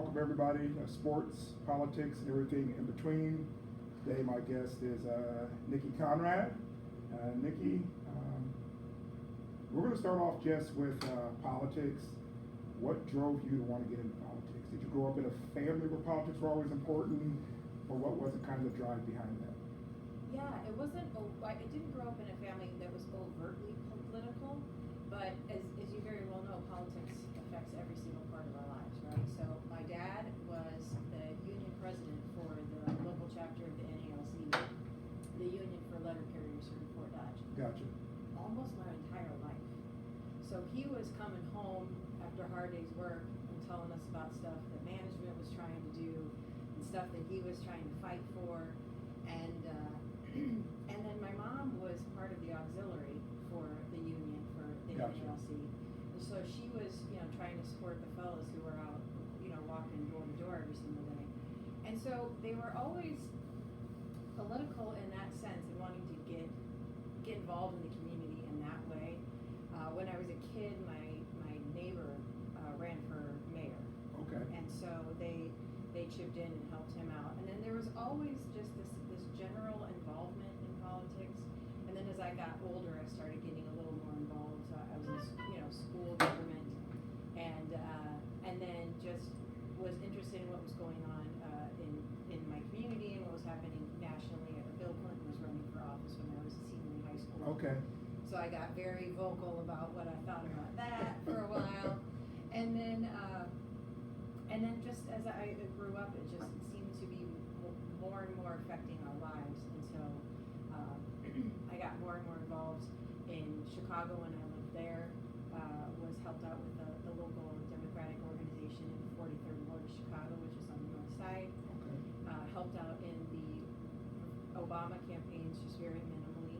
welcome everybody, sports, politics, and everything in between. Today my guest is Nikki Conrad. Nikki, we're going to start off just with politics. What drove you to want to get into politics? Did you grow up in a family where politics were always important, or what was the kind of the drive behind that? Yeah, it wasn't. I didn't grow up in a family that was overtly political, but as you very well know, politics affects every single part of our lives, right? So my dad was the union president for the local chapter of the NALC, the Union for Letter Carriers here in Fort Dodge. Gotcha. Almost my entire life. So he was coming home after a hard day's work and telling us about stuff that management was trying to do and stuff that he was trying to fight for. And and then my mom was part of the auxiliary for the union for the Gotcha. NALC. And so she was, trying to support the fellows who were out, walking door to door every single day. And so they were always political in that sense and wanting to get involved in the community in that way. When I was a kid, my neighbor ran for mayor. Okay. And so they chipped in and helped him out. And then there was always just this general involvement in politics. And then as I got older, I started getting a little more involved. So I was in school government, and then just was interested in what was going on in my community and what was happening nationally. Bill Clinton was running for office when I was a senior in high school. Okay. So I got very vocal about what I thought about that for a while, and then just as I grew up, it seemed to be more and more affecting our lives until I got more and more involved in Chicago when I lived there. Was helped out with the local Democratic organization in the 43rd Ward of Chicago, which is on the north side. Okay. Helped out in the Obama campaigns just very minimally,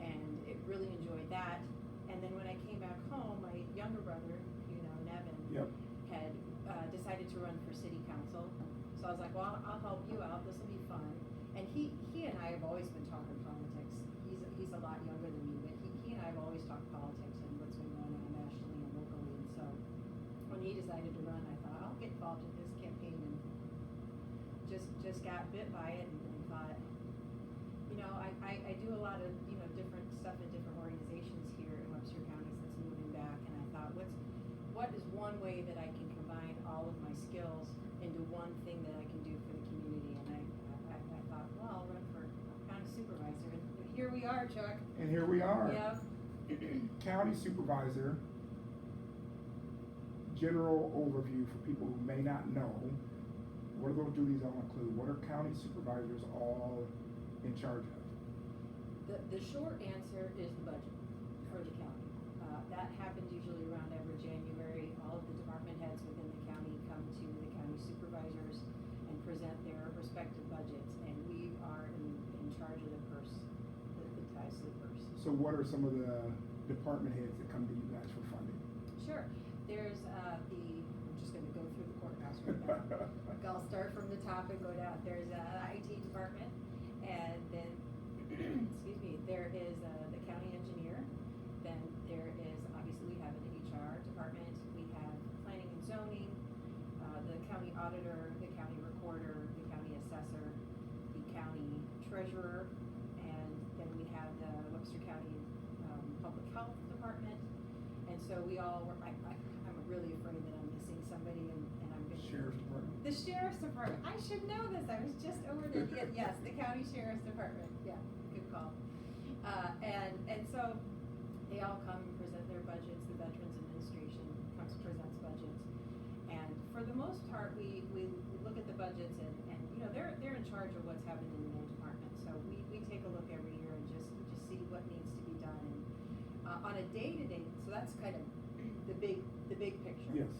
and it really enjoyed that. And then when I came back home, my younger brother, Nevin, Yep. had decided to run for city council. So I was like, well, I'll help you out. This will be fun. And he and I have always been talking politics. He's a lot younger than me, but he and I have always talked politics and what's been going on nationally and locally. And so when he decided to run, I thought I'll get involved in his campaign, and just got bit by it and thought, I do a lot of different stuff in different organizations here in Webster County since moving back, and I thought, what is one way that I can combine all of my skills into one thing that I can do for the community? And I thought, well, I'll run for county supervisor, and here we are, Chuck. And here we are. Yep. County supervisor. General overview for people who may not know. What are those duties all include? What are county supervisors all in charge of? The short answer is the budget for the county. That happens usually around every January. All of the department heads within the county come to the county supervisors and present their respective budgets, and we are in charge of the purse, the ties to the purse. So what are some of the department heads that come to you guys for funding? Sure. There's I'm just going to go through the courthouse right now. I'll start from the top and go down. There's an IT department, and then excuse me, there is the county engineer. Then there is, obviously, we have an HR department. We have planning and zoning, the county auditor, the county recorder, the county assessor, the county treasurer, and then we have the Webster County Public Health Department. And so we all work. I'm really afraid that I'm missing somebody, and I'm going to. Sheriff's Department. The Sheriff's Department. I should know this. I was just over there. Yes, the County Sheriff's Department. Yeah, good call. And so they all come and present their budgets. The Veterans Administration comes presents budgets, and for the most part, we look at the budgets, and they're in charge of what's happening in their department. So we take a look every year and just see what needs to be done. And on a day-to-day, so that's kind of the big picture. Yes.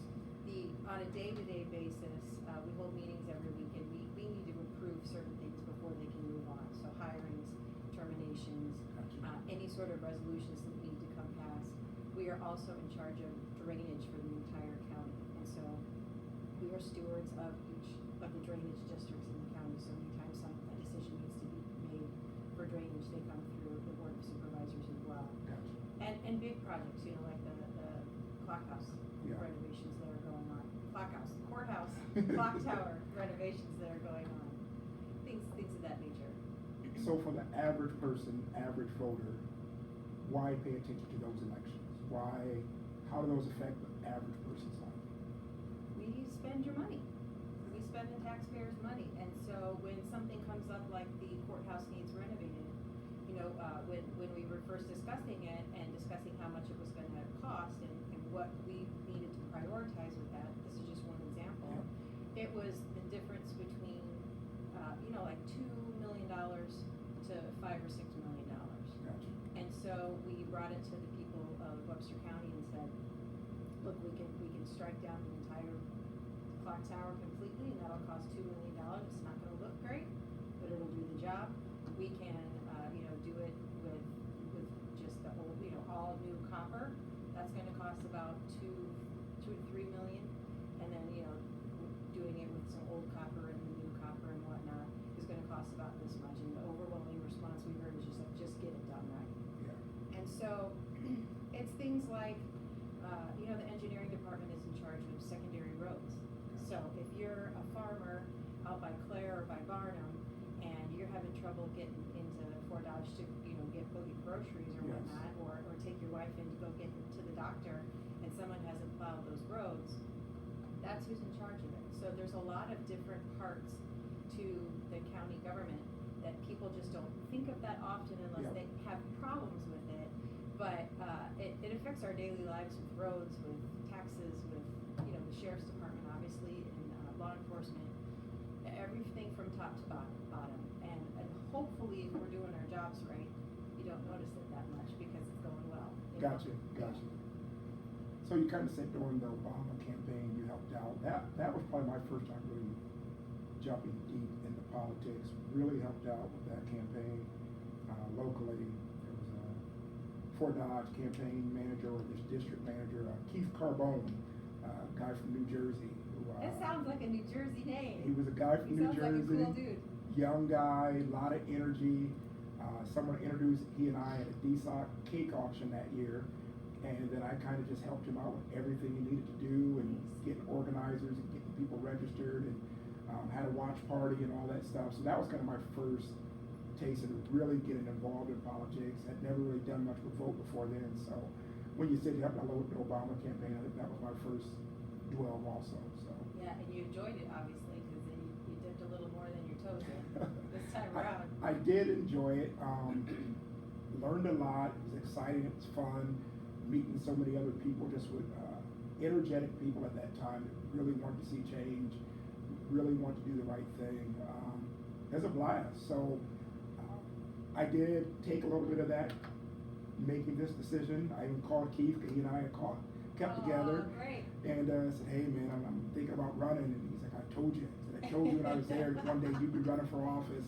On a day-to-day basis, we hold meetings every week, and we need to approve certain things before they can move on. So hirings, terminations, any sort of resolutions that need to come past. We are also in charge of drainage for the entire county, and so we are stewards of each of the drainage districts in the county. So anytime a decision needs to be made for drainage, they come through the Board of Supervisors as well. Gotcha. And big projects, like the clock house Yeah. renovations that are going on. Clock house, courthouse, clock tower renovations that are going on, things of that nature. So for the average person, average voter, why pay attention to those elections? How do those affect the average person's life? We spend your money. We spend the taxpayers' money, and so when something comes up like the courthouse needs renovated, when we were first discussing it and discussing how much it was gonna cost and what we needed to prioritize with that, this is just one example. Yeah. It was the difference between, like $2 million to $5 or $6 million. Gotcha. And so we brought it to the people of Webster County and said, look, we can strike down the entire clock tower completely, and that'll cost $2 million. It's not gonna look great, but it'll do the job. We can, do it with just the old, all new copper. That's gonna cost about $2 to $3 million. And then, doing it with some old copper and the new copper and whatnot is gonna cost about this much. And the overwhelming response we heard was just like, just get it done right. Yeah. And so, it's things like, the engineering department is in charge of secondary roads. So if you're a farmer out by Clare or by Barnum, and you're having trouble getting into Fort Dodge to, go get groceries or Yes. whatnot, or take your wife in to go get to the doctor, and someone hasn't plowed those roads, that's who's in charge of it. So there's a lot of different parts to the county government that people just don't think of that often unless Yeah. they have problems with it. But it affects our daily lives with roads, with taxes, with, the sheriff's department, obviously, and law enforcement, everything from top to bottom. And hopefully, if we're doing our jobs right, you don't notice it that much because it's going well. Gotcha. So you kind of said during the Obama campaign, you helped out. That was probably my first time really jumping deep into politics. Really helped out with that campaign locally. There was a Fort Dodge campaign manager, or this district manager, Keith Carbone, guy from New Jersey. That sounds like a New Jersey name. He was a guy from New Jersey. Sounds like a cool dude. Young guy, a lot of energy. Someone introduced he and I at a DSOC cake auction that year, and then I kind of just helped him out with everything he needed to do, and getting organizers and getting people registered, and had a watch party and all that stuff. So that was kind of my first taste of really getting involved in politics. Had never really done much with vote before then. So when you said you helped out with the Obama campaign, I think that was my first 12 also. So. Yeah, and you enjoyed it obviously because then you dipped a little more than your toes in this time around. I did enjoy it. Learned a lot. It was exciting. It was fun. Meeting so many other people, just with energetic people at that time that really wanted to see change, really wanted to do the right thing. It was a blast. So I did take a little bit of that, making this decision. I even called Keith, because he and I had kept together. Great. And said, hey man, I'm thinking about running. And he's like, I told you. I told you when I was there that one day you'd be running for office.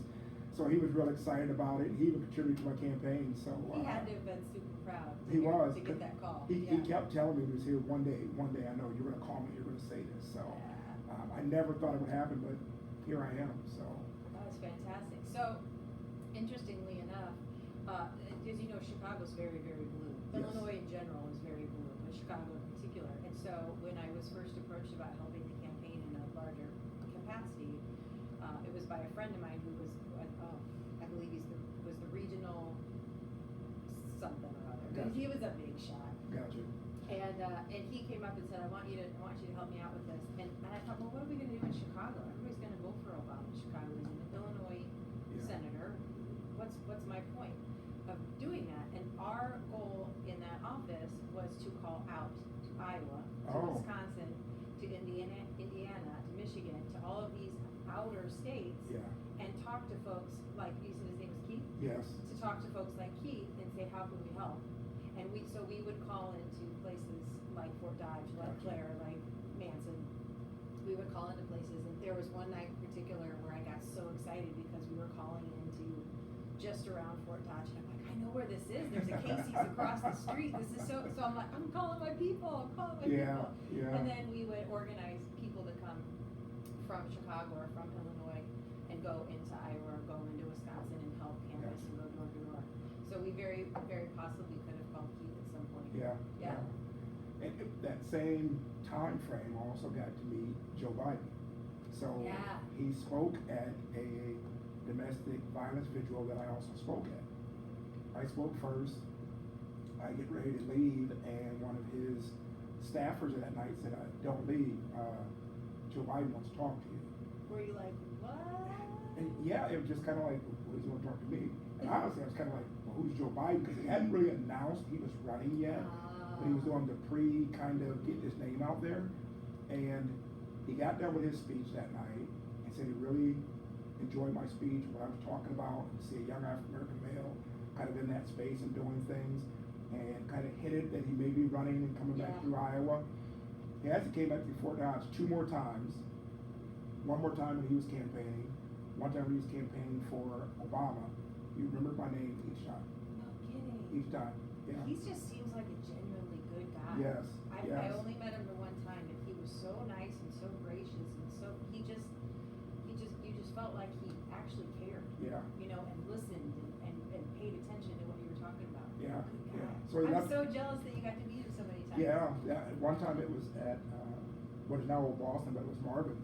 So he was real excited about it. He even contributed to my campaign. So He had to have been super proud to get that call. He kept telling me he was here one day I know you're gonna call me, you're gonna say this. So I never thought it would happen, but here I am. So that was fantastic. So interestingly enough, as you know, Chicago's very, very blue. Yes. Illinois in general is very blue, but Chicago in particular. And so when I was first approached about helping the campaign in a larger capacity, it was by a friend of mine who was, I believe was the regional something or other. Gotcha. He was a big shot. Gotcha. And he came up and said, I want you to help me out with this. And I thought, well, what are we going to do in Chicago? Everybody's going to vote for Obama in Chicago. He's an Illinois senator. What's my point of doing that? And our goal in that office was to call out to Iowa, to Wisconsin, to Indiana, to Michigan, to all of these outer states, and talk to folks like, you said his name was Keith? Yes. To talk to folks like Keith and say, how can we help? And we would call into places like Fort Dodge, like Clare, like Manson. We would call into places, and there was one night in particular where I got so excited because we were calling into just around Fort Dodge, and I'm like, I know where this is. There's a Casey's across the street. This is so I'm like, I'm calling my people. Yeah. And then we would organize people to come from Chicago or from Illinois and go into Iowa or go into Wisconsin and help canvass and go door to door. So we very, very possibly could have called Keith at some point. Yeah. that same time frame, I also got to meet Joe Biden. So Yeah. he spoke at a domestic violence vigil that I also spoke at. I spoke first. I get ready to leave, and one of his staffers that night said, "Don't leave. Joe Biden wants to talk to you." Were you like, what? And yeah, it was just kind of like, well, he's going to talk to me. And honestly, I was kind of like, well, who's Joe Biden? Because he hadn't really announced he was running yet. But he was doing the kind of get his name out there. And he got done with his speech that night and said he really enjoyed my speech, what I was talking about, and see a young African-American male kind of in that space and doing things, and kind of hinted that he may be running and coming back through Iowa. He actually came back through Fort Dodge 2 more times. One more time when he was campaigning. One time when he was campaigning for Obama. You remember my name each time. No kidding. Each time. Yeah. He just seems like a genuinely good guy. Yes. I only met him the one time, and he was so nice and so gracious, and so you just felt like he actually cared. Yeah. You know, and listened and paid attention to what you were talking about. Yeah. Good Yeah. guy. So he I'm left- so jealous that you got to meet him so many times. Yeah. One time it was at what is now Old Boston, but it was Marvin's.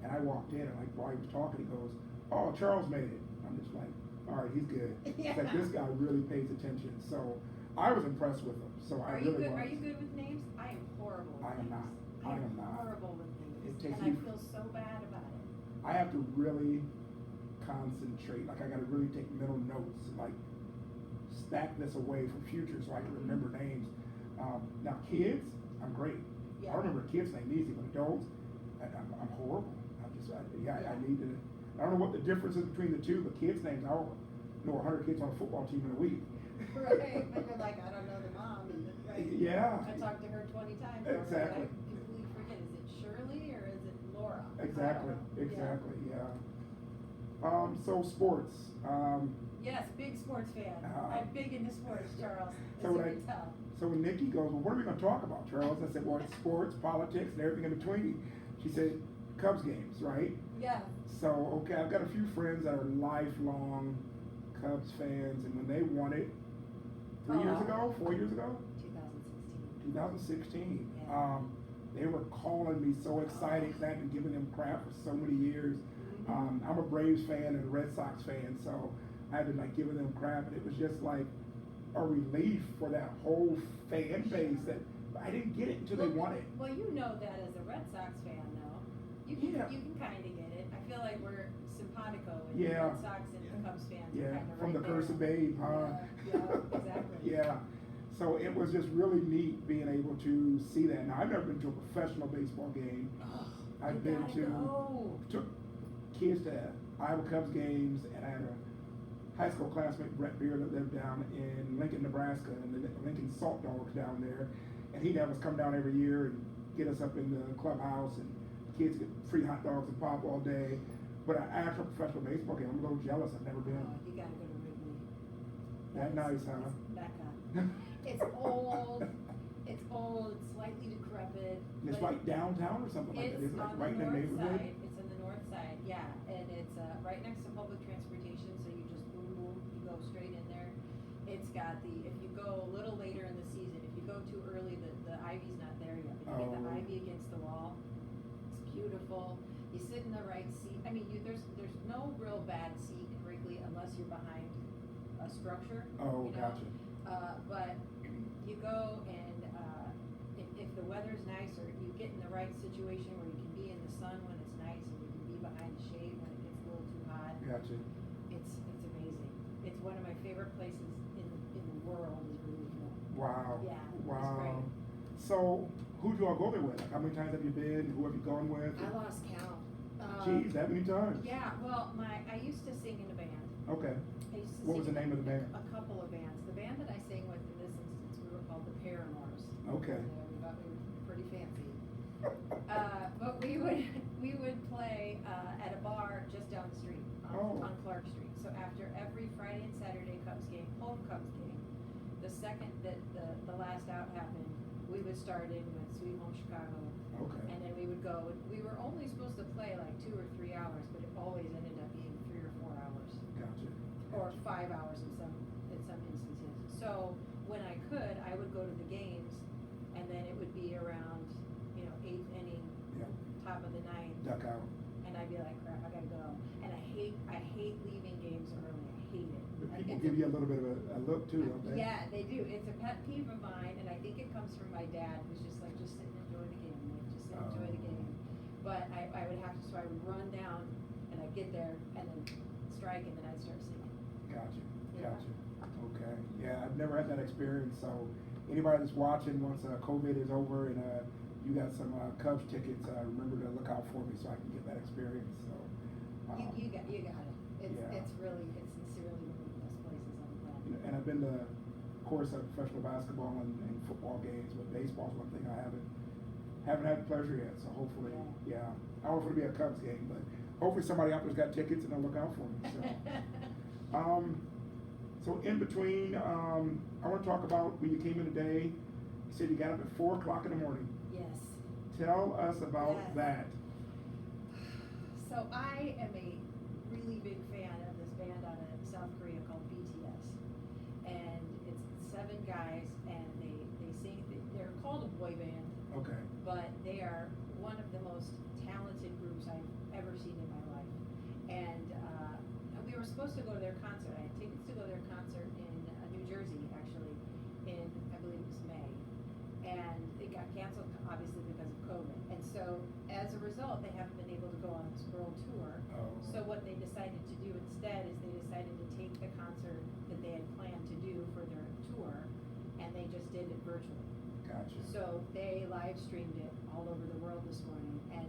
And I walked in, and like while he was talking, he goes, "Oh, Charles made it." I'm just like, all right, he's good. Yeah. It's like this guy really pays attention. So I was impressed with him. So I really was. Are you good with names? I am horrible with I am names. not. I am not. horrible with names. It takes and I me- feel so bad about it. I have to really concentrate. Like I got to really take mental notes. Like stack this away for future so I can remember names. Now kids, I'm great. Yeah. I remember kids' name easy, but adults, I'm horrible. I need to. I don't know what the difference is between the two, but kids' names, I know 100 kids on a football team in a week. Right, but you're like, I don't know the mom. Right? Yeah. I talked to her 20 times. Exactly. I completely forget. Is it Shirley or is it Laura? Exactly. I don't know. Exactly. Yeah. So sports. Yes, big sports fan. I'm big into sports, Charles. As So you when can tell. So when Nikki goes, "Well, what are we going to talk about, Charles?" I said, "Well, it's sports, politics, and everything in between." She said, "Cubs games, right?" Yeah. So, okay, I've got a few friends that are lifelong Cubs fans, and when they won it 4 years ago, 2016. 2016, Yeah. they were calling me so excited because I've been giving them crap for so many years. Mhm. I'm a Braves fan and a Red Sox fan, so I've been like giving them crap, and it was just like a relief for that whole fan base that I didn't get it until they won it. Well, you know that as a Red Sox fan, though. You can Yeah. you can kind of get it. I feel like we're simpatico and Yeah. Red Sox and Cubs fans are Yeah, kind of from right the there. curse of Babe, huh? Yeah, exactly. Yeah. So it was just really neat being able to see that. Now I've never been to a professional baseball game. Oh, I've you been gotta to go. took kids to Iowa Cubs games, and I had a high school classmate, Brett Beer, that lived down in Lincoln, Nebraska, and the Lincoln Salt Dogs down there. And he'd have us come down every year and get us up in the clubhouse, and kids get free hot dogs and pop all day. But an actual professional baseball game, I'm a little jealous. I've never been. Oh, you gotta go to Wrigley. That nice, huh? Becca. It's old. It's old. It's slightly decrepit. It's but like downtown or something like that. It's It's like on right in the the north neighborhood. side. It's in the north side, yeah, and it's right next to public transportation. So you just boom boom, you go straight in there. It's got if you go a little later in the season, if you go too early, the ivy's not there yet. But you get the Oh. ivy against the wall. It's beautiful. You sit in the right seat. I mean, there's no real bad seat in Wrigley unless you're behind a structure. Oh, you know? gotcha. But you go and if the weather's nice, or you get in the right situation where you can be in the sun when it's nice and you can be behind the shade when it gets a little too hot. Gotcha. It's amazing. It's one of my favorite places in the world is Wrigleyville. Wow. Yeah, it's Wow. great. So, who do y'all go there with? Like, how many times have you been? Who have you gone with? I lost count. Geez, that many times? Yeah, well, I used to sing in a band. Okay. I used to What sing was the in name of the band? A couple of bands. The band that I sang with in this instance, we were called the Paramours. Okay. Yeah, we thought we were pretty fancy. But we would play at a bar just down the street on Clark Street. So after every Friday and Saturday Cubs game, home Cubs game, the second that the last out happened, we would start in with Sweet Home Chicago. Okay. And then we would go. We were only supposed to play like 2 or 3 hours, but it always ended up being 3 or 4 hours. Gotcha. Or 5 hours in some instances. So when I could, I would go to the games, and then it would be around, eighth inning, Yeah. top of the ninth, Duck out. and I'd be like, crap, I gotta go. And I hate leaving games early. I hate it. But Like, people it's give you a little bit of a look too, don't they? Yeah, they do. It's a pet peeve of mine, and I think it comes from my dad, who's just like, just sit and enjoy the game, like, just sit and enjoy the game. But I would have to, so I would run down, and I'd get there, and then strike, and then I'd start singing. Gotcha, Yeah. gotcha. Okay, yeah, I've never had that experience, so anybody that's watching, once COVID is over and you got some Cubs tickets, remember to look out for me so I can get that experience, so. You got it. It's Yeah. it's sincerely one of the best places on the planet. And I've been to, of course, professional basketball and football games, but baseball's one thing I haven't had the pleasure yet, so hopefully, yeah. I don't know if it'll be a Cubs game, but hopefully somebody out there's got tickets and they'll look out for me, so. So in between, I want to talk about when you came in today. You said you got up at 4 o'clock in the morning. Yes. Tell us about Yes. that. So I am a really big fan of this band out of South Korea called BTS, and it's 7 guys, and they sing. They're called a boy band, Okay. but they are one of the most talented groups I've ever seen in my life. And we were supposed to go to their concert. I had tickets to go to their concert in New Jersey, actually, in I believe it was May, and it got canceled obviously because of COVID. And so as a result, they haven't been able to go on this world tour. Oh. So what they decided to do instead is they decided to take the concert that they had planned to do for their tour, and they just did it virtually. Gotcha. So they live streamed it all over the world this morning, and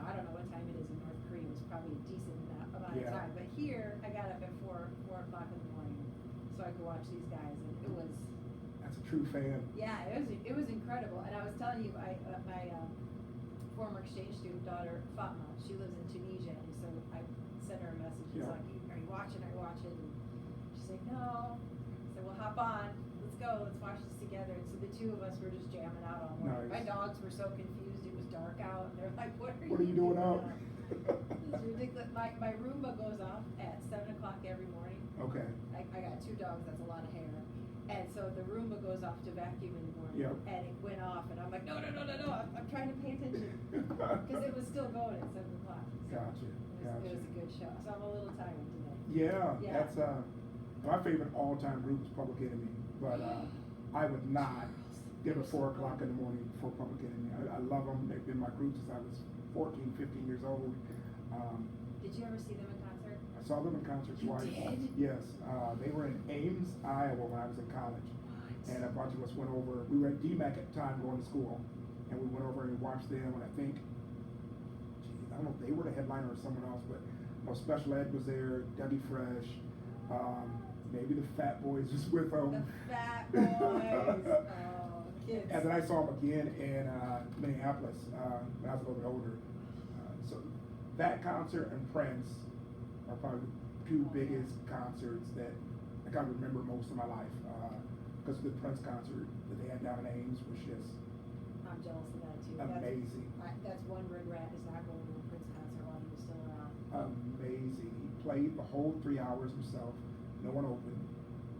I don't know what time it is in North Korea. It was probably a decent amount of Yeah. time, but here I got up at 4 o'clock in the morning so I could watch these guys, and it was That's a true fan. it was incredible. And I was telling you, my former exchange student daughter Fatma, she lives in Tunisia, and so I sent her a message. It's Yeah. like, are you watching? Are you watching? And she's like, no. So we'll hop on. Let's go. Let's watch this together. And so the two of us were just jamming out all morning. Nice. My dogs were so confused. It was dark out, and they're like, "What are What are you doing out?" It's ridiculous. My Roomba goes off at 7 o'clock every morning. Okay. I got 2 dogs. That's a lot of hair. And so the Roomba goes off to vacuum in the morning. Yep. And it went off, and I'm like, no. I'm trying to pay attention because it was still going at 7 o'clock. So Gotcha. It was a good show. So I'm a little tired today. Yeah, Yeah. that's my favorite all-time group is Public Enemy, but I would not give a 4 o'clock in the morning for Public Enemy. I love them. They've been my group since I was 14, 15 years old. Did you ever see them in concert? I saw them in concert You twice. did? Yes, they were in Ames, Iowa when I was in college. What? And a bunch of us went over, we were at DMAC at the time going to school, and we went over and watched them, and I think, I don't know if they were the headliner or someone else, but Special Ed was there, Dougie Fresh, maybe the Fat Boys was with them. The Fat Boys. Oh, kids. And then I saw them again in Minneapolis when I was a little bit older. So that concert and Prince are probably the 2 biggest concerts that I can remember most of my life. Because the Prince concert that they had down in Ames was just I'm jealous of that too. amazing. That's one regret is not going to a Prince concert while he was still around. Amazing. He played the whole 3 hours himself. No one opened.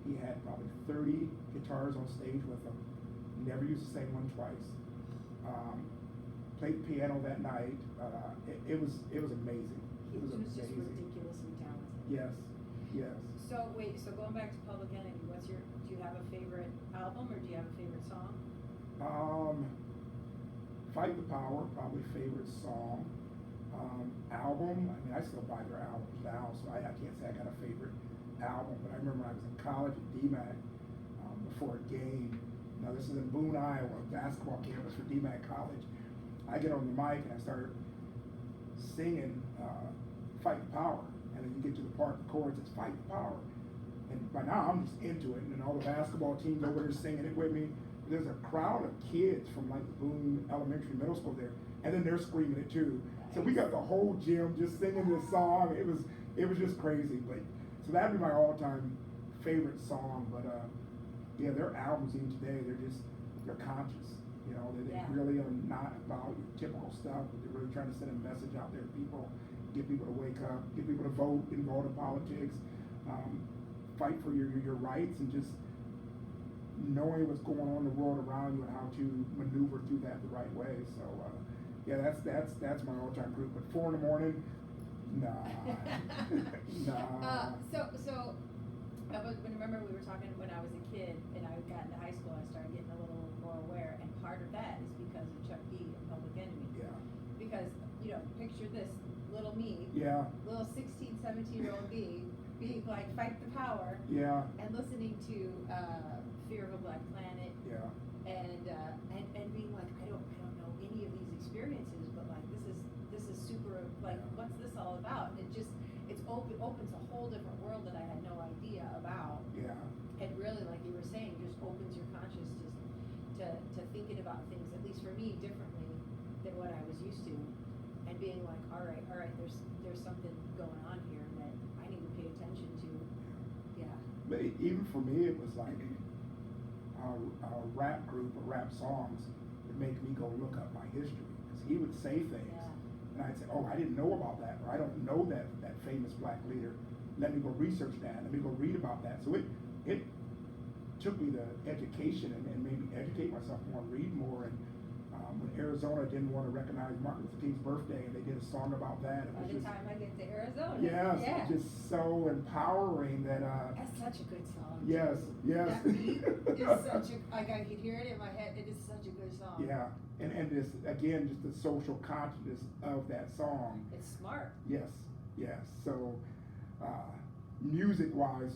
He had probably 30 guitars on stage with him. He never used the same one twice. Played piano that night. It was amazing. He It was was just amazing. ridiculously talented. Yes. Yes. So going back to Public Enemy, do you have a favorite album or do you have a favorite song? Fight the Power, probably favorite song. Album, I mean, I still buy their albums now, so I can't say I got a favorite album, but I remember when I was in college at DMAC, before a game. Now this is in Boone, Iowa, basketball campus for DMAC College. I get on the mic and I start singing Fight the Power, and then you get to the part of the chorus, it's Fight the Power. And by now I'm just into it, and all the basketball teams over there singing it with me. There's a crowd of kids from like the Boone Elementary Middle School there, and then they're screaming it too. So we got the whole gym just singing this song. It was just crazy. But so that'd be my all-time favorite song. But yeah, their albums even today, they're conscious. You know, they really are not about your typical stuff, but they're really trying to send a message out there to people, get people to wake up, get people to vote, get involved in politics, fight for your rights, and just knowing what's going on in the world around you and how to maneuver through that the right way. So, yeah, that's my all-time group. But 4 in the morning, nah, nah. So, remember we were talking when I was a kid and I got into high school, I started getting a little more aware, and part of that is because of Chuck D and Public Enemy. Yeah. Because, picture this, little me, Yeah. little 16, 17-year-old me, being like, fight the power. Yeah. And listening to Fear of a Black Planet. Yeah. And being like, I don't know any of these experiences, but like this is super, like, what's this all about? It opens a whole different world that I had no idea about. Yeah. And really, like you were saying, just opens your consciousness to thinking about things, at least for me, differently than what I was used to. And being like, all right, there's something going on here that I need to pay attention to. Yeah. But even for me, it was like a rap group or rap songs would make me go look up my history, because he would say things, and I'd say, oh, I didn't know about that, or I don't know that famous black leader. Let me go research that. Let me go read about that. So it took me to education and made me educate myself more, read more. And when Arizona didn't want to recognize Martin Luther King's birthday, and they did a song about that. By the time I get to Arizona. Yes, yeah. just so empowering that. That's such a good song. Yes, yes. That beat is such a, like I could hear it in my head, it is such a good song. Yeah, and this, again, just the social consciousness of that song. It's smart. Yes, yes. So, music-wise,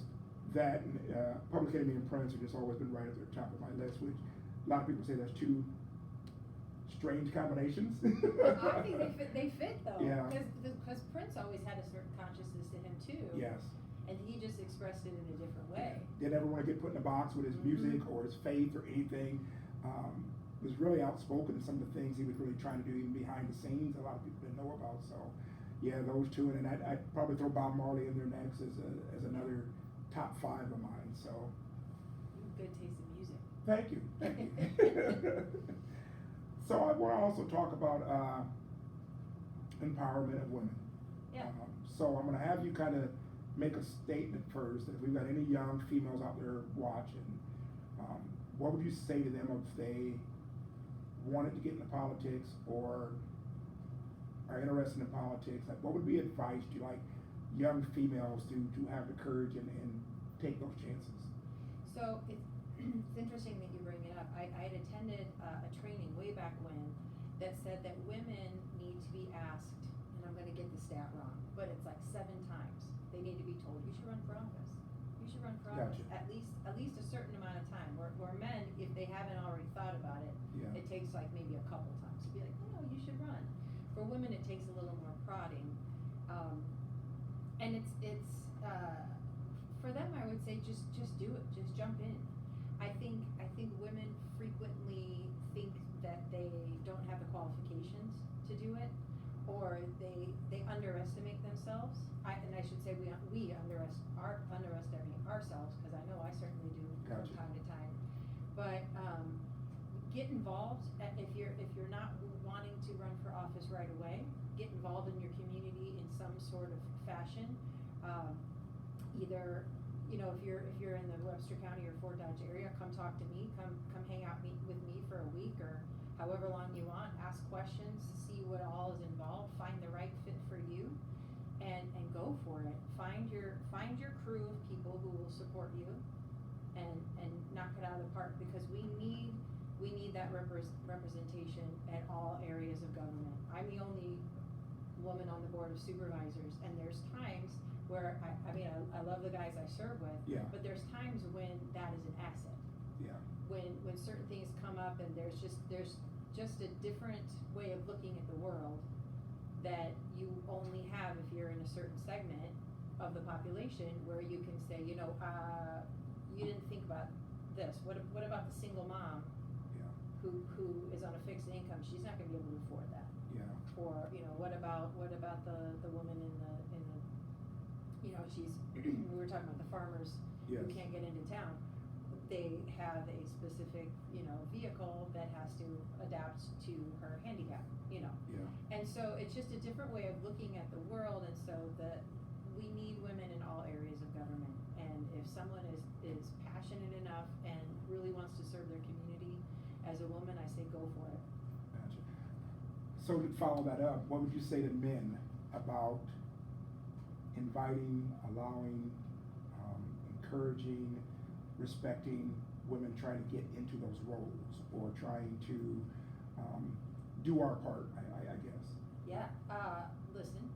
that and Public Enemy and Prince have just always been right at the top of my list, which a lot of people say that's two strange combinations. I think they fit though. Yeah. Because Prince always had a certain consciousness to him too. Yes. And he just expressed it in a different way. Didn't ever want to get put in a box with his music or his faith or anything. Was really outspoken in some of the things he was really trying to do even behind the scenes. A lot of people didn't know about. So, yeah, those two, and then I'd probably throw Bob Marley in there next as another top 5 of mine. So. Good taste in music. Thank you. So I want to also talk about empowerment of women. Yeah. So I'm going to have you kind of make a statement first. If we've got any young females out there watching, what would you say to them if they wanted to get into politics or are interested in politics? Like, what would be advice to like young females to have the courage and take those chances? So it's interesting that you bring it up. I had attended a training way back when that said that women need to be asked, and I'm going to get the stat wrong, but it's like 7 times they need to be told, you should run for office. You should run for office. Gotcha. At least a certain amount of time. Where men, if they haven't already thought about it, Yeah. it takes like maybe a couple times to be like, no, you should run. For women, it takes a little more prodding, and it's for them, I would say just do it, just jump in. I think women frequently think that they don't have the qualifications to do it, or they underestimate themselves. And I should say we underestimate ourselves, because I know I certainly do from Gotcha. time to time. But get involved. If you're not wanting to run for office right away, get involved in your community in some sort of fashion. Either, if you're in the Webster County or Fort Dodge area, come talk to me, come hang out with me for a week or however long you want, ask questions, see what all is involved, find the right fit for you, and go for it. Find your crew of people who will support you and knock it out of the park, because we need that representation at all areas of government. I'm the only woman on the board of supervisors, and there's times where I love the guys I serve with, Yeah. but there's times when that is an asset. Yeah. When certain things come up and there's just a different way of looking at the world that you only have if you're in a certain segment of the population, where you can say, you didn't think about this. What about the single mom Yeah. who is on a fixed income? She's not going to be able to afford that. Yeah. Or what about the woman in the we were talking about the farmers Yes. who can't get into town. They have a specific vehicle that has to adapt to her handicap. Yeah. And so it's just a different way of looking at the world, and so that we need women in all areas of government. And if someone is passionate enough and really as a woman, I say go for it. Gotcha. So to follow that up, what would you say to men about inviting, allowing, encouraging, respecting women trying to get into those roles, or trying to do our part, I guess? Yeah, listen,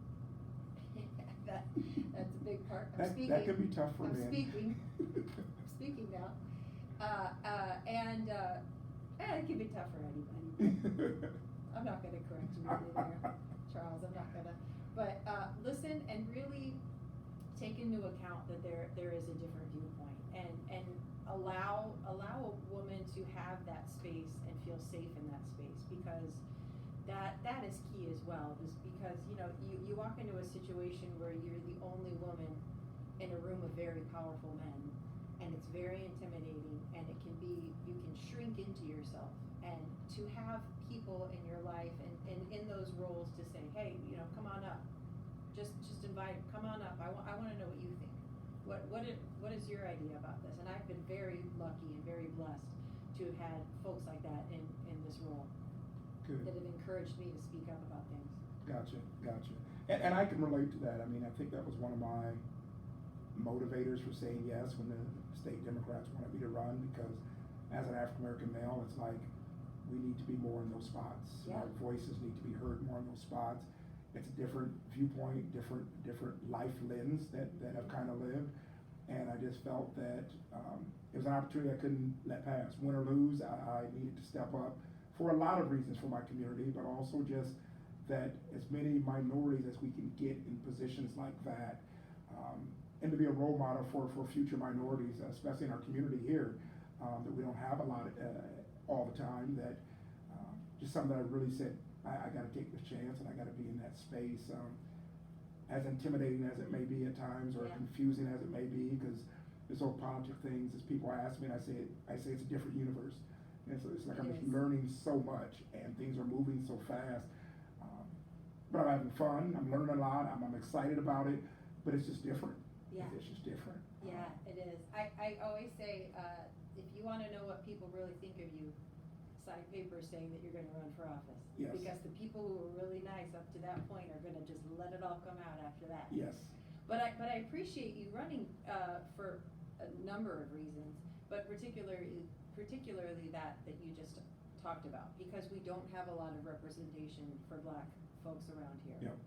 that's a big part. I'm That speaking. that can be tough for I'm men. speaking. I'm speaking now. It can be tough for anybody. I'm not gonna correct you really there, Charles, I'm not gonna. But, listen and really take into account that there is a different viewpoint, and allow a woman to have that space and feel safe in that space, because that is key as well, is because, you walk into a situation where you're the only woman in a room of very powerful men, and it's very intimidating, and you can shrink into yourself, and to have people in your life and in those roles to say, hey, come on up, just invite, come on up, I want to know what you think. What is your idea about this? And I've been very lucky and very blessed to have had folks like that in this role. Good. That have encouraged me to speak up about things. Gotcha. And I can relate to that. I mean, I think that was one of my motivators for saying yes when the state Democrats wanted me to run, because as an African American male, it's like we need to be more in those spots. Yeah. Our voices need to be heard more in those spots. It's a different viewpoint, different life lens that I've kind of lived, and I just felt that it was an opportunity I couldn't let pass. Win or lose, I needed to step up for a lot of reasons for my community, but also just that as many minorities as we can get in positions like that, and to be a role model for future minorities, especially in our community here, that we don't have a lot all the time, that just something that I really said, I got to take this chance, and I got to be in that space. As intimidating as it may be at times, or Yeah. confusing as it may be, because this whole politics things, as people ask me, and I say it's a different universe. And so it's like I'm just learning so much, and things are moving so fast. But I'm having fun, I'm learning a lot, I'm excited about it, but it's just different. Yeah. It's just different. Yeah, it is. I always say, if you want to know what people really think of you, sign papers saying that you're going to run for office. Yes. Because the people who were really nice up to that point are going to just let it all come out after that. Yes. But I appreciate you running for a number of reasons, but particularly that you just talked about, because we don't have a lot of representation for Black folks around here. Yep.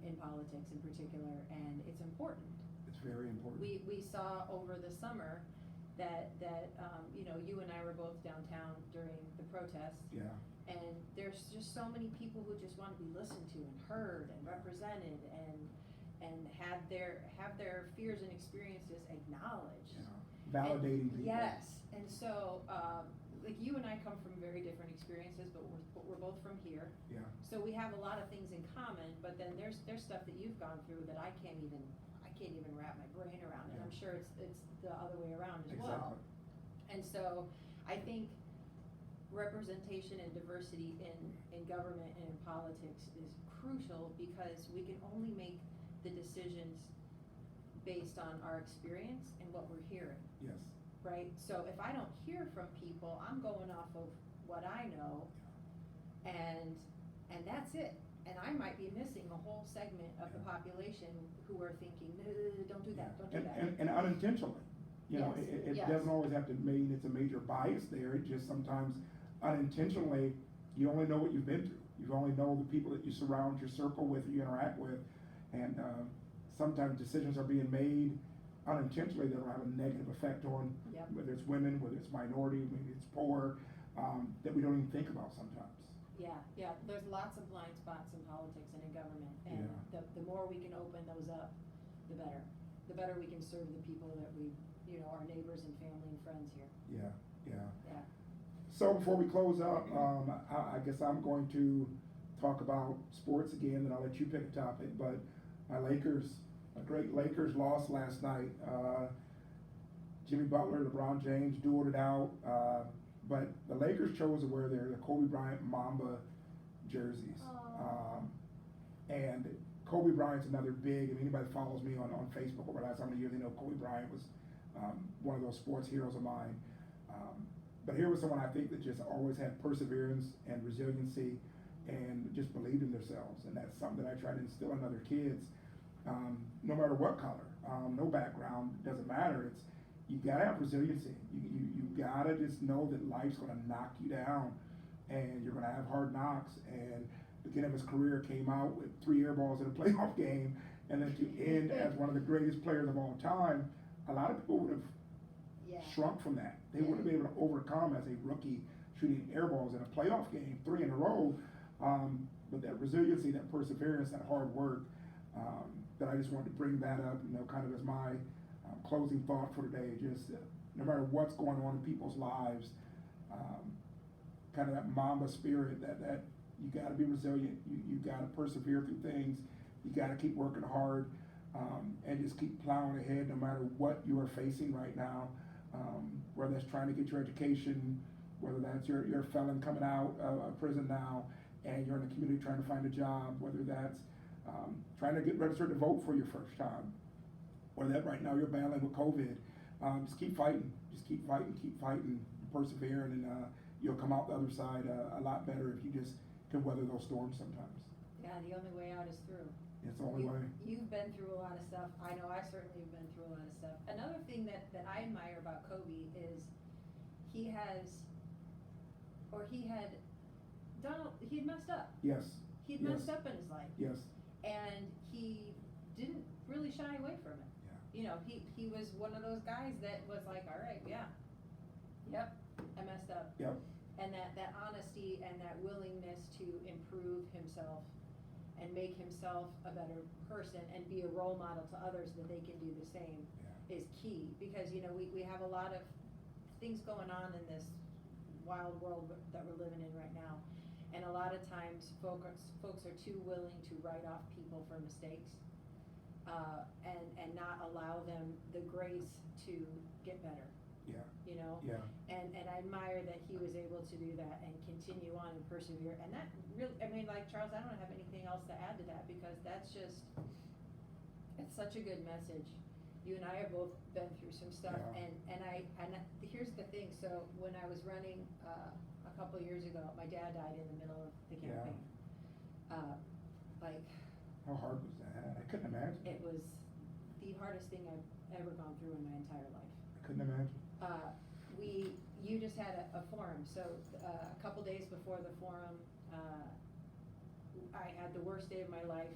In politics in particular, and it's important. It's very important. We saw over the summer that you and I were both downtown during the protests. Yeah. And there's just so many people who just want to be listened to and heard and represented and have their fears and experiences acknowledged. Yeah. Validating people. Yes, and so like you and I come from very different experiences, but we're both from here. Yeah. So we have a lot of things in common, but then there's stuff that you've gone through that I can't even wrap my brain around, and Yeah. I'm sure it's the other way around as Exactly. well. And so I think representation and diversity in government and in politics is crucial, because we can only make the decisions based on our experience and what we're hearing. Yes. Right? So if I don't hear from people, I'm going off of what I know, and that's it. And I might be missing a whole segment of the population who are thinking, no, don't do that, don't do that. And unintentionally. You know, Yes, it yes. doesn't always have to mean it's a major bias there. It just sometimes unintentionally, you only know what you've been through. You only know the people that you surround your circle with, or you interact with. And sometimes decisions are being made unintentionally that will have a negative effect on Yep. whether it's women, whether it's minority, maybe it's poor, that we don't even think about sometimes. Yeah, there's lots of blind spots in politics and in government, and the more we can open those up, the better. The better we can serve the people that our neighbors and family and friends here. Yeah. So before we close up, I guess I'm going to talk about sports again, and I'll let you pick a topic, but my great Lakers lost last night. Jimmy Butler, LeBron James dueled it out, but the Lakers chose to wear their Kobe Bryant Mamba jerseys. And Kobe Bryant's another big, if anybody follows me on Facebook over the last how many years, they know Kobe Bryant was one of those sports heroes of mine. But here was someone I think that just always had perseverance and resiliency and just believed in themselves. And that's something that I try to instill in other kids, no matter what color, no background, doesn't matter. It's, you gotta have resiliency. You gotta just know that life's gonna knock you down and you're gonna have hard knocks. And the beginning of his career came out with 3 air balls in a playoff game, and then to end as one of the greatest players of all time, a lot of people would have shrunk from that. They wouldn't be able to overcome as a rookie shooting air balls in a playoff game, 3 in a row. But that resiliency, that perseverance, that hard work, that I just wanted to bring that up, kind of as my closing thought for today. Just no matter what's going on in people's lives, kind of that Mamba spirit, that you got to be resilient. You got to persevere through things. You got to keep working hard, and just keep plowing ahead no matter what you are facing right now. Whether that's trying to get your education, whether that's you're a felon coming out of prison now and you're in the community trying to find a job, whether that's trying to get registered to vote for your first time, whether that right now you're battling with COVID, just keep fighting, keep fighting, persevering, and you'll come out the other side a lot better if you just can weather those storms sometimes. Yeah, the only way out is through. It's the only way. You've been through a lot of stuff. I know I certainly have been through a lot of stuff. Another thing that I admire about Kobe is he had messed up. Yes. He'd messed up in his life. Yes. And he didn't really shy away from it. Yeah. He was one of those guys that was like, all right, yep, I messed up. Yep. And that honesty and that willingness to improve himself and make himself a better person and be a role model to others that they can do the same is key. Because, we have a lot of things going on in this wild world that we're living in right now. And a lot of times folks are too willing to write off people for mistakes and not allow them the grace to get better. Yeah. Yeah. And I admire that he was able to do that and continue on and persevere. And that really, like Charles, I don't have anything else to add to that because it's such a good message. You and I have both been through some stuff, and here's the thing. So when I was running a couple of years ago, my dad died in the middle of the campaign. How hard was that? I couldn't imagine. It was the hardest thing I've ever gone through in my entire life. I couldn't imagine. You just had a forum, so a couple days before the forum, I had the worst day of my life.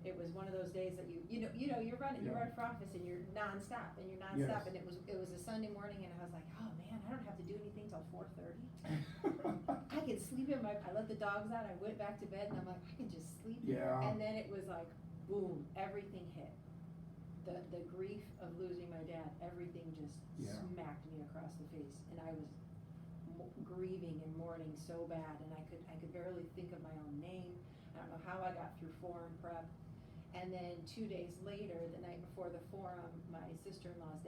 It was one of those days that you're running for office and you're nonstop, Yes. and it was a Sunday morning, and I was like, oh man, I don't have to do anything till 4:30. I can sleep I let the dogs out, I went back to bed, and I'm like, I can just sleep. Yeah. And then it was like, boom, everything hit. The grief of losing my dad, everything just smacked me across the face, and I was grieving and mourning so bad, and I could barely think of my own name. I don't know how I got through forum prep. And then 2 days later, the night before the forum, my sister-in-law's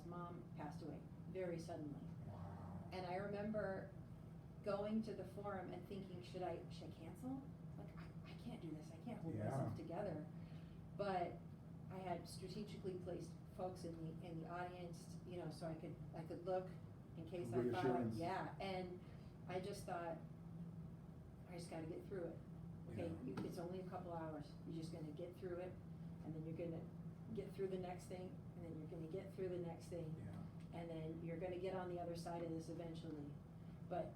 mom passed away very suddenly. Wow. And I remember going to the forum and thinking, should I cancel? Like, I can't do this. I can't hold myself together. But I had strategically placed folks in the audience, so I could look in case I thought, and I just thought, I just got to get through it. Okay, it's only a couple hours. You're just going to get through it, and then you're going to get through the next thing, and then you're going to get through the next thing, and then you're going to get on the other side of this eventually. But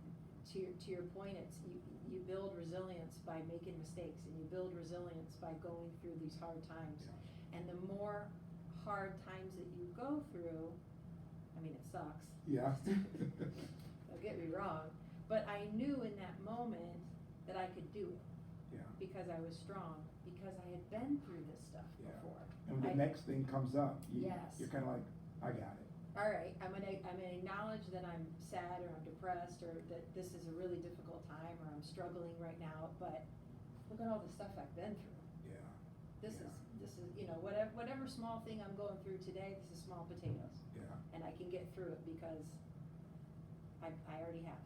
to your point, it's you build resilience by making mistakes, and you build resilience by going through these hard times. And the more hard times that you go through, it sucks. Yeah. Don't get me wrong, but I knew in that moment that I could do it. Yeah. Because I was strong, because I had been through this stuff before. And when the next thing comes up, you're kind of like, I got it. All right, I'm gonna acknowledge that I'm sad or I'm depressed or that this is a really difficult time or I'm struggling right now, but look at all the stuff I've been through. Yeah. This is whatever small thing I'm going through today, this is small potatoes. Yeah. And I can get through it because I already have.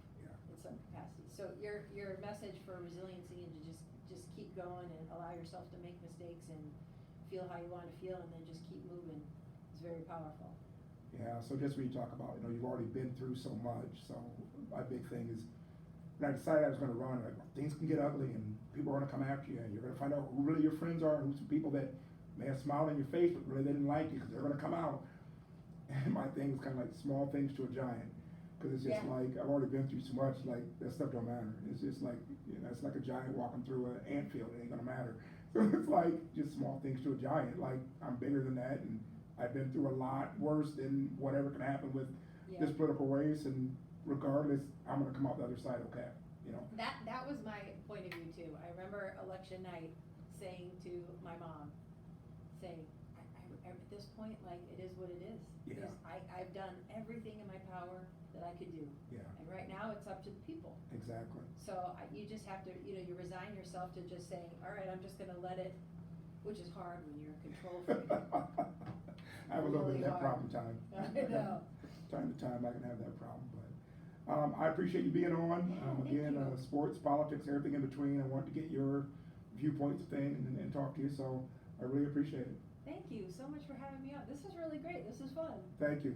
In some capacity. So your message for resiliency and to just keep going and allow yourself to make mistakes and feel how you want to feel and then just keep moving is very powerful. Yeah, so just when you talk about, you've already been through so much, so my big thing is, when I decided I was gonna run, like, things can get ugly and people are gonna come after you, and you're gonna find out who really your friends are, and who's some people that may have smiled in your face, but really they didn't like you, because they're gonna come out. And my thing is kinda like small things to a giant, cause it's just Yeah. like, I've already been through so much, like, that stuff don't matter. It's just like, it's like a giant walking through an antfield, it ain't gonna matter. So it's like, just small things to a giant, like, I'm bigger than that, and I've been through a lot worse than whatever can happen with this Yeah. political race, and regardless, I'm gonna come out the other side okay, That was my point of view too. I remember election night saying to my mom, at this point, like, it is what it is. Yeah. Because I've done everything in my power that I could do. Yeah. And right now, it's up to the people. Exactly. So you just have to, you resign yourself to just saying, all right, I'm just gonna let it, which is hard when you're a control freak. I have a little bit of Really that hard. problem time. I know. Time to time, I can have that problem, but, I appreciate you being on. Yeah, thank Again, you. sports, politics, everything in between, I want to get your viewpoints thing and talk to you, so I really appreciate it. Thank you so much for having me on. This is really great. This is fun. Thank you.